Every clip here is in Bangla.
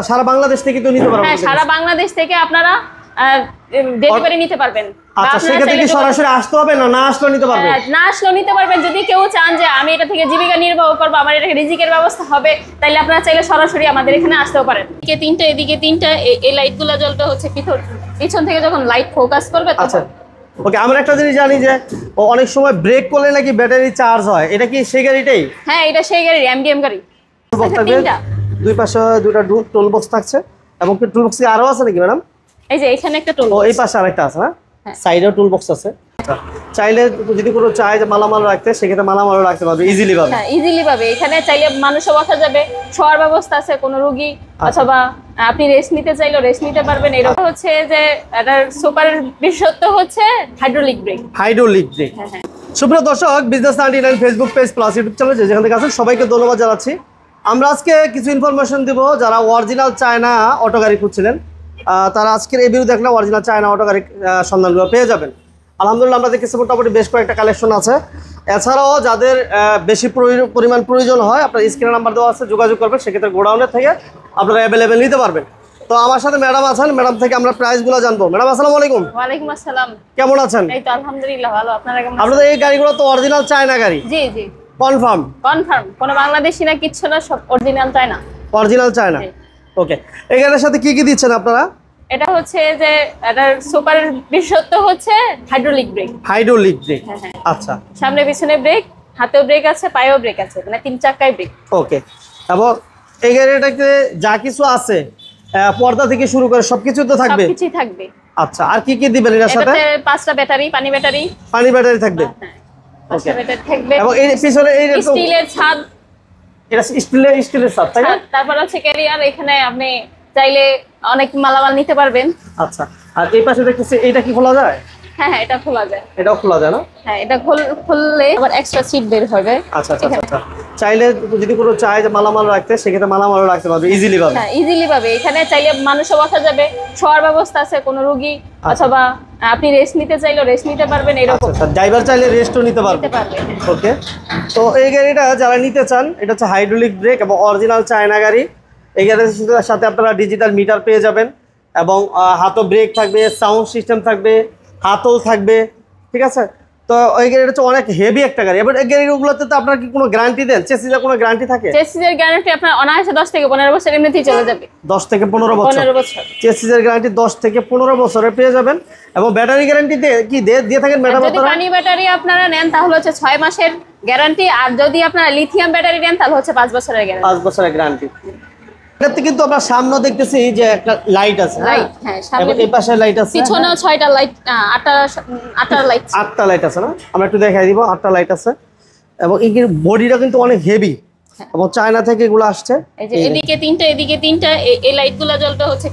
সারা বাংলাদেশ থেকে তো নিতে পারবেন? হ্যাঁ, সারা বাংলাদেশ থেকে আপনারা ডেলিভারি নিতে পারবেন। আচ্ছা, সেক্ষেত্রে কি সরাসরি আসতে হবে না আসলেও নিতে পারবেন? না আসলেও নিতে পারবেন। যদি কেউ চান যে আমি এটা থেকে জীবিকা নির্বাহ করবো, আমার এটা রিজিকের ব্যবস্থা হবে, তাইলে আপনারা চাইলে সরাসরি আমাদের এখানে আসতেও পারেন। এদিকে তিনটা, এদিকে তিনটা, এই লাইটগুলো জ্বলবে হচ্ছে পিছন থেকে যখন লাইট ফোকাস করবে। আচ্ছা, ওকে। আমরা একটা জিনিস জানি যে অনেক সময় ব্রেক করলে নাকি ব্যাটারি চার্জ হয়, এটা কি সেই গাড়িটাই? হ্যাঁ, এটা সেই গাড়ি, এমডিএম গাড়ি। দুই পাশে দুটো টুল বক্স থাকছে, এবং টুল বক্সে আরো আছে নাকি ম্যাডাম? এই যে এখানে একটা টুল, এই পাশে আরেকটা আছে না? সাইডেও টুল বক্স আছে। চাইলে যদি কোনো চায় যে মালামাল রাখতে, সেক্ষেত্রে মালামালও রাখতে পারবে ইজিলি পাবে। হ্যাঁ, ইজিলি পাবে। এখানে চাইলে মানুষও বসা যাবে, শোয়ার ব্যবস্থা আছে, কোনো রোগী অথবা আপনি রেস্ট নিতে চাইলেও রেস্ট নিতে পারবেন। এরকম হচ্ছে যে এটার সুপারের বিশেষত্ব হচ্ছে হাইড্রোলিক ব্রেক। Hydraulic break. সুপ্রিয় দর্শক, business 99 Facebook page plus YouTube channel যেখান থেকে আছেন সবাইকে ধন্যবাদ জানাচ্ছি। আমরা আজকে কিছু ইনফরমেশন দিব যারা অরিজিনাল চায়না অটো গাড়ি খুঁজছিলেন, তারা আজকের এই ভিডিও দেখলে অরিজিনাল চায়না অটো গাড়ির সন্ধানগুলো পেয়ে যাবেন। আলহামদুলিল্লাহ আমরা দেখেছি মোটামুটি বেশ কয়েকটা কালেকশন আছে। এছাড়াও যাদের বেশি পরিমাণ প্রয়োজন হয়, আপনার স্ক্রিনে নাম্বার দেওয়া আছে, যোগাযোগ করবেন, সেক্ষেত্রে গোডাউনের থেকে আপনারা অ্যাভেলেবেল নিতে পারবেন। তো আমার সাথে ম্যাডাম আছেন, ম্যাডাম থেকে আমরা প্রাইসগুলো জানবো। ম্যাডাম আসসালামু আলাইকুম। ওয়ালাইকুম আসসালাম। কেমন আছেন? এই তো আলহামদুলিল্লাহ ভালো। আপনারা কেমন আছেন? আপনাদের এই গাড়িগুলো তো অরিজিনাল চায়না গাড়ি? জি জি, কনফার্ম? কনফার্ম, কোনো বাংলাদেশি না, কিচ্ছু না, সব অরিজিনাল চায়না। অরিজিনাল চায়না, ওকে। এই গাড়ির সাথে কি কি দিচ্ছেন আপনারা? এটা হচ্ছে যে এটার সুপারের বিশেষত্ব হচ্ছে হাইড্রোলিক ব্রেক। হাইড্রোলিক ব্রেক, আচ্ছা। সামনে পিছনে ব্রেক, হাতেও ব্রেক আছে, পায়েও ব্রেক আছে, মানে 3 চাকায় ব্রেক। ওকে। এবং এই গাড়িটাতে যা কিছু আছে, পর্দা থেকে শুরু করে সবকিছু তো থাকবে? সবকিছুই থাকবে। আচ্ছা, আর কি কি দিবেন এর সাথে? এটাতে 5টা ব্যাটারি, পানি ব্যাটারি। পানি ব্যাটারি থাকবে, ওকে। ব্যাটারি থাকবে, এবং এই পিছনে এই স্টিলের ছাদ। এটা স্টিলের ছাদ, তাই না? তারপর হচ্ছে ক্যারিয়ার, এখানে আপনি চাইলে অনেক মালামাল নিতে পারবেন। আচ্ছা, আর এই পাশে দেখতেছি এটা কি খোলা যায়? হ্যাঁ, এটা খোলা যায়। এটাও খোলা যায় না? হ্যাঁ, এটা খুললে আবার এক্সট্রা সিট বের হবে। আচ্ছা আচ্ছা আচ্ছা, চাইলে যদি কোনো চায় যে মালামাল রাখতে, সেক্ষেত্রে মালামালও রাখতে পারবে ইজিলি পাবে। হ্যাঁ, ইজিলি পাবে। এখানে চাইলে মানুষও বসা যাবে, শোয়ার ব্যবস্থা আছে, কোনো রোগী অথবা আপনি রেস্ট নিতে চাইলেও রেস্ট নিতে পারবেন। এরকম আচ্ছা, ড্রাইভার চাইলে রেস্টও নিতে পারবে। ওকে। তো এই গাড়িটা যারা নিতে চান, এটা হচ্ছে হাইড্রোলিক ব্রেক এবং অরিজিনাল চায়না গাড়ি। এই গাড়ির সাথে আপনারা ডিজিটাল মিটার পেয়ে যাবেন, এবং হাতও ব্রেক থাকবে, সাউন্ড সিস্টেম থাকবে, হাতও থাকবে, ঠিক আছে? তো ওই গাড়িটা হচ্ছে অনেক হেভি একটা গাড়ি। এবার এই গাড়িগুলোতে তো আপনারা কি কোনো গ্যারান্টি দেন? চেসিসের কোনো গ্যারান্টি থাকে? চেসিসের গ্যারান্টি আপনার অনায়াসে 10 থেকে 15 বছর এমনিতেই চলে যাবে। 10 থেকে 15 বছর? 15 বছর। চেসিসের গ্যারান্টি 10 থেকে 15 বছরে পেয়ে যাবেন। এবং ব্যাটারি গ্যারান্টি কি দিয়ে থাকেন ম্যাডাম? যদি পানি ব্যাটারি আপনারা নেন তাহলে হচ্ছে 6 মাসের গ্যারান্টি, আর যদি আপনারা লিথিয়াম ব্যাটারি নেন তাহলে হচ্ছে 5 বছরের গ্যারান্টি। 5 বছরের গ্যারান্টি। এটাতে কিন্তু আমরা সামনে দেখতেছি যে একটা লাইট আছে। লাইট, হ্যাঁ, সামনে এই পাশে লাইট আছে, পিছনেও 6টা লাইট, 8টা লাইট। 8টা লাইট আছে না? আমরা একটু দেখাই দিব। 8টা লাইট আছে, এবং এই বডিটা কিন্তু অনেক হেভি, এবং চায়না থেকে এগুলো আসছে। এই যে এদিকে তিনটা, এদিকে তিনটা, এই লাইটগুলো জ্বলবে হচ্ছে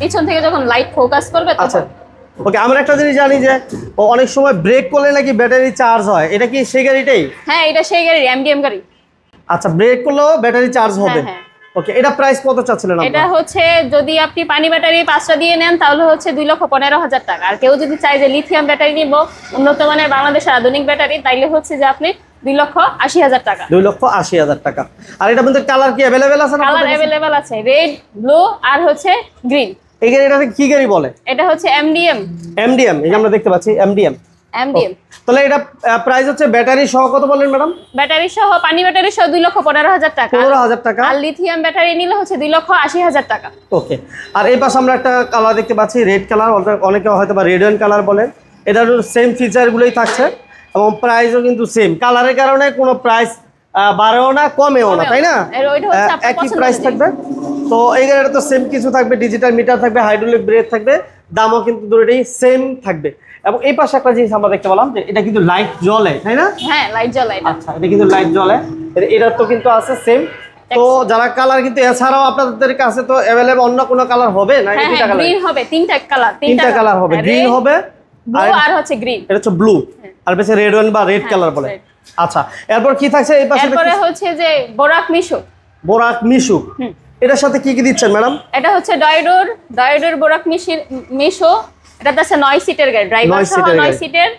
পিছন থেকে যখন লাইট ফোকাস করবে। আচ্ছা, ওকে। আমরা একটা জিনিস জানি যে অনেক সময় ব্রেক করলে নাকি ব্যাটারি চার্জ হয়, এটা কি সেই গাড়িটাই? হ্যাঁ, এটা সেই গাড়ি, এমডিএম গাড়ি। আচ্ছা, ব্রেক করলেও ব্যাটারি চার্জ হবে। ওকে। এটা প্রাইস কত চাচ্ছিলেন আপনি? এটা হচ্ছে যদি আপনি পানি ব্যাটারি 5টা দিয়ে নেন তাহলে হচ্ছে 2,15,000 টাকা। আর কেউ যদি চায় যে লিথিয়াম ব্যাটারি নিব, উন্নত মানের বাংলাদেশের আধুনিক ব্যাটারি, তাইলে হচ্ছে যে আপনি 2,80,000 টাকা। 2,80,000 টাকা। আর এটা মধ্যে কালার কি अवेलेबल আছে? কালার अवेलेबल আছে, রেড, ব্লু আর হচ্ছে গ্রিন। এই গাড়িটাকে কি গাড়ি বলে? এটা হচ্ছে এমডিএম। এমডিএম, এই যে আমরা দেখতে পাচ্ছি এমডিএম। এমডিএম। তাহলে এটা প্রাইস হচ্ছে ব্যাটারি সহ কত বললেন ম্যাডাম? ব্যাটারি সহ, পানি ব্যাটারি সহ 2,15,000 টাকা। 15,000 টাকা। আর লিথিয়াম ব্যাটারি নিলে হচ্ছে 2,80,000 টাকা। ওকে। আর এই পাশে আমরা একটা কালার দেখতে পাচ্ছি, রেড কালার, অনেকে হয়তো বা রেড ওয়াইন কালার বলেন। এটার সেম ফিচারগুলোই থাকছে, এবং প্রাইসও কিন্তু সেম। কালারের কারণে কোনো প্রাইস বাড়েও না কমেও না, তাই না? একই প্রাইস থাকবে। তো এই গাড়িটা তো সেম কিছু থাকবে, ডিজিটাল মিটার থাকবে, হাইড্রোলিক ব্রেক থাকবে, দামও কিন্তু দুটোই সেম থাকবে। এবং এই পাশে একটা জিনিস আমরা দেখতে পেলাম যে এটা কিন্তু লাইট জ্বলে, তাই না? হ্যাঁ, লাইট জ্বলে। আচ্ছা, এটা কিন্তু লাইট জ্বলে, এটা তো কিন্তু আছে সেম। তো যারা কালার কিন্তু এছাড়াও আপনাদের কাছে তো अवेलेबल অন্য কোনো কালার হবে না? হ্যাঁ, গ্রিন হবে, 3টা কালার। 3টা কালার হবে, গ্রিন হবে, ব্লু আর হচ্ছে গ্রিন। এটা হচ্ছে ব্লু, আর বেশি রেড ওয়ান বা রেড কালার বলে। আচ্ছা, এরপর কি থাকছে এই পাশে? এরপরে হচ্ছে যে বোরাক মিশু। বোরাক মিশু, এটার সাথে কি কি দিচ্ছেন ম্যাডাম? এটা হচ্ছে ডয়ডোর বোরাক মিশু। এটা আছে 9 সিটের গাড়ি, ড্রাইভার সহ 9 সিটের।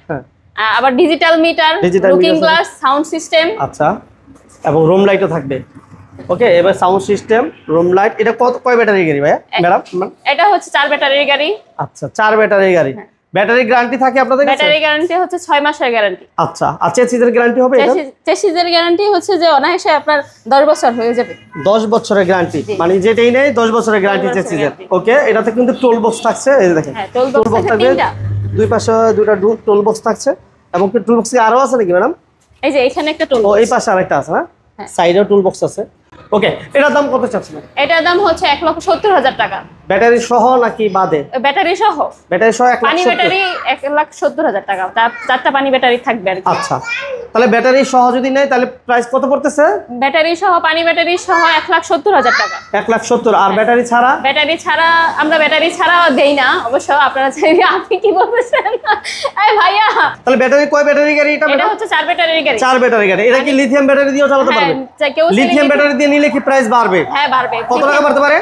আবার digital meter, looking glass, sound system. আচ্ছা, এবং রুম লাইটও থাকবে। ওকে, এবার সাউন্ড সিস্টেম, রুম লাইট, এটা কয় ব্যাটারি গাড়ি ভাইয়া ম্যাডাম? এটা হচ্ছে 4 ব্যাটারির গাড়ি। আচ্ছা, 4 ব্যাটারি গাড়ি। ব্যাটারি গ্যারান্টি থাকে আপনাদের কাছে? ব্যাটারি গ্যারান্টি হচ্ছে 6 মাসের গ্যারান্টি। আচ্ছা, আর চেসিসের গ্যারান্টি হবে এটা? চেসিসের গ্যারান্টি হচ্ছে যে অনায়াসে আপনার 10 বছর হয়ে যাবে। 10 বছরের গ্যারান্টি, মানে যেটাই নেই 10 বছরের গ্যারান্টি চেসিসের। ওকে, এটাতে কিন্তু টোল বক্স থাকছে, এই যে দেখেন। হ্যাঁ, টোল বক্স থাকবে দুই পাশে দুটো টোল বক্স থাকছে। এবং কি টোল বক্স কি আরো আছে নাকি ম্যাডাম? এই যে এখানে একটা টোল ও, এই পাশে আরেকটা আছে না? সাইডেও টোল বক্স আছে। ওকে, এটার দাম কত চাচ্ছেন? এটার দাম হচ্ছে 1,70,000 টাকা। ব্যাটারি সহ নাকি বাদে? ব্যাটারি সহ। ব্যাটারি সহ 1,70,000। পানি ব্যাটারি 1,70,000 টাকা। 4টা পানি ব্যাটারি থাকবে আর কি। আচ্ছা, তাহলে ব্যাটারি সহ যদি নেয় তাহলে প্রাইস কত পড়তেছে? ব্যাটারি সহ, পানি ব্যাটারি সহ 1,70,000 টাকা। 1,70,000। আর ব্যাটারি ছাড়া? ব্যাটারি ছাড়া আমরা ব্যাটারি ছাড়া দেই না অবশ্য। আপনারা চাইলে, আপনি কি বলতেছেন এই ভাইয়া? তাহলে ব্যাটারি কয় ব্যাটারি গাড়ি এটা? এটা হচ্ছে 4 ব্যাটারির গাড়ি। 4 ব্যাটারি গাড়ি। এটা কি লিথিয়াম ব্যাটারি দিয়েও চালাতে পারবে? হ্যাঁ, কেউ লিথিয়াম ব্যাটারি দিয়ে নিলে কি প্রাইস বাড়বে? হ্যাঁ, বাড়বে। কত টাকা বাড়তে পারে?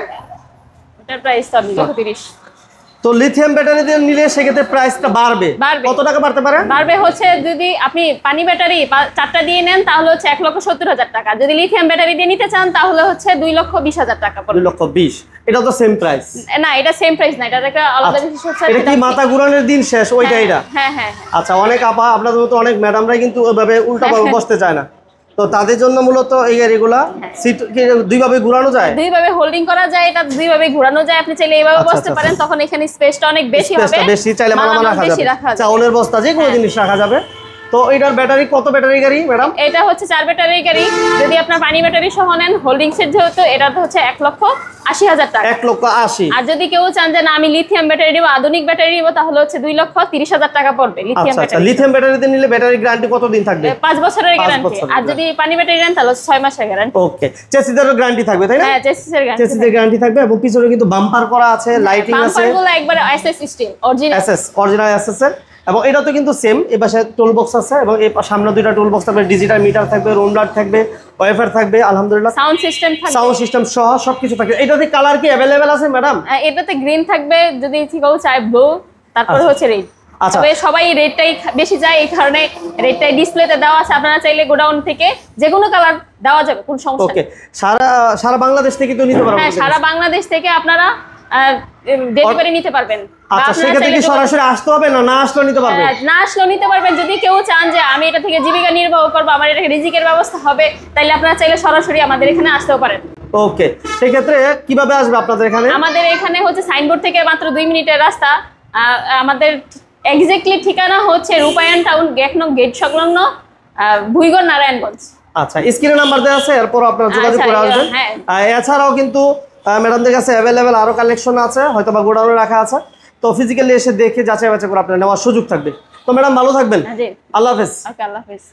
এটার প্রাইস তো 1,30,000। তো লিথিয়াম ব্যাটারি দিয়ে নিলে সেক্ষেত্রে প্রাইসটা বাড়বে। কত টাকা বাড়তে পারে? বাড়বে হচ্ছে যদি আপনি পানি ব্যাটারি 4টা দিয়ে নেন তাহলে হচ্ছে 1,70,000 টাকা। যদি লিথিয়াম ব্যাটারি দিয়ে নিতে চান তাহলে হচ্ছে 2,20,000 টাকা পড়বে। 2,20,000। এটা তো সেম প্রাইস না, এটা সেম প্রাইস না, এটা একটা আলাদা জিনিস হচ্ছে। এটা কি মাথা ঘুরানোর দিন শেষ ওইটা? এটা হ্যাঁ হ্যাঁ। আচ্ছা, অনেক আপা আপনাদের মতো অনেক ম্যাডামরাই কিন্তু ওইভাবে উল্টাভাবে বসতে চায় না, তো তাদের জন্য মূলত এই গাড়িগুলা সিট কি দুইভাবে ঘোরানো যায়? দুইভাবে হোল্ডিং করা যায়, এটা দুইভাবে ঘোরানো যায়। আপনি চাইলে এইভাবে বসতে পারেন, তখন এখানে স্পেসটা অনেক বেশি হবে। স্পেসটা বেশি, চাইলে মালামাল রাখা যাবে, চাউলের বস্তা যে কোনো জিনিস রাখা যাবে। তো এটার ব্যাটারি কত ব্যাটারি গাড়ি ম্যাডাম? এটা হচ্ছে 4 ব্যাটারির গাড়ি। যদি আপনার পানি ব্যাটারি সহ নেন, হোল্ডিং সেট যেহেতু, এটা হচ্ছে 1,80,000 টাকা। 1,80,000। আর যদি কেউ চান যে না আমি লিথিয়াম ব্যাটারি দিব, আধুনিক ব্যাটারি দিব, তাহলে হচ্ছে 2,30,000 টাকা পড়বে লিথিয়াম আচ্ছা, ব্যাটারি। লিথিয়াম ব্যাটারিতে নিলে ব্যাটারি গ্যারান্টি কতদিন থাকবে? 5 বছরের গ্যারান্টি। আর যদি পানি ব্যাটারি নেন তাহলে 6 মাসের গ্যারান্টি। ওকে, চেসিসেরও গ্যারান্টি থাকবে তাই না? হ্যাঁ, চেসিসের গ্যারান্টি। চেসিসের গ্যারান্টি থাকবে এবং পিছনে কিন্তু বাম্পার করা আছে, লাইটিং আছে। বাম্পারগুলো একবারে এসএস সিস্টেম, অরিজিনাল এসএস এর। এবং এটা তো কিন্তু সেম, এই পাশে টোল বক্স আছে এবং এই সামনে দুইটা টোল বক্স থাকবে, ডিজিটাল মিটার থাকবে, রুম লাইট থাকবে, ওয়াইফাই থাকবে, আলহামদুলিল্লাহ সাউন্ড সিস্টেম থাকবে, সাউন্ড সিস্টেম সহ সবকিছু থাকবে। এটাতে কালার কি अवेलेबल আছে ম্যাডাম? এটাতে গ্রিন থাকবে, যদি কেউ চায় ব্লু, তারপরে হচ্ছে রেড। আচ্ছা, তবে সবাই রেডটাই বেশি যায়, এই কারণে রেডটাই ডিসপ্লেতে দেওয়া আছে। আপনারা চাইলে গোডাউন থেকে যে কোনো কালার দেওয়া যাবে, কোনো সমস্যা নেই। ওকে, সারা বাংলাদেশ থেকে তো নিতে পারবেন? হ্যাঁ, সারা বাংলাদেশ থেকে আপনারা ডেলিভারি নিতে পারবেন। আচ্ছা, সেক্ষেত্রে কি সরাসরি আসতে হবে না না আসলেও নিতে পারবেন? না আসলেও নিতে পারবেন। যদি কেউ চান যে আমি এটা থেকে জীবিকা নির্বাহ করবো, আমার এটা রিজিকের ব্যবস্থা হবে, তাইলে আপনারা চাইলে সরাসরি আমাদের এখানে আসতেও পারেন। ওকে, সেক্ষেত্রে কিভাবে আসবে আপনাদের এখানে? আমাদের এখানে হচ্ছে সাইনবোর্ড থেকে মাত্র 2 মিনিটের রাস্তা। আমাদের এক্স্যাক্টলি ঠিকানা হচ্ছে রূপায়ণ টাউন, গেট সংলগ্ন, ভুইগড়, নারায়ণগঞ্জ। আচ্ছা, স্ক্রিনে নাম্বার দেওয়া আছে, এরপর আপনারা যোগাযোগ করে আসবেন। এছাড়াও কিন্তু ম্যাডামদের কাছে অ্যাভেলেবেল আরো কালেকশন আছে, হয়তো বা গোডাউনে রাখা আছে, তো ফিজিক্যালি এসে দেখে যাচাই বাছাই করে আপনারা নেওয়ার সুযোগ থাকবে। তো ম্যাডাম ভালো থাকবেন, আল্লাহ হাফেজ। ওকে, আল্লাহ হাফেজ।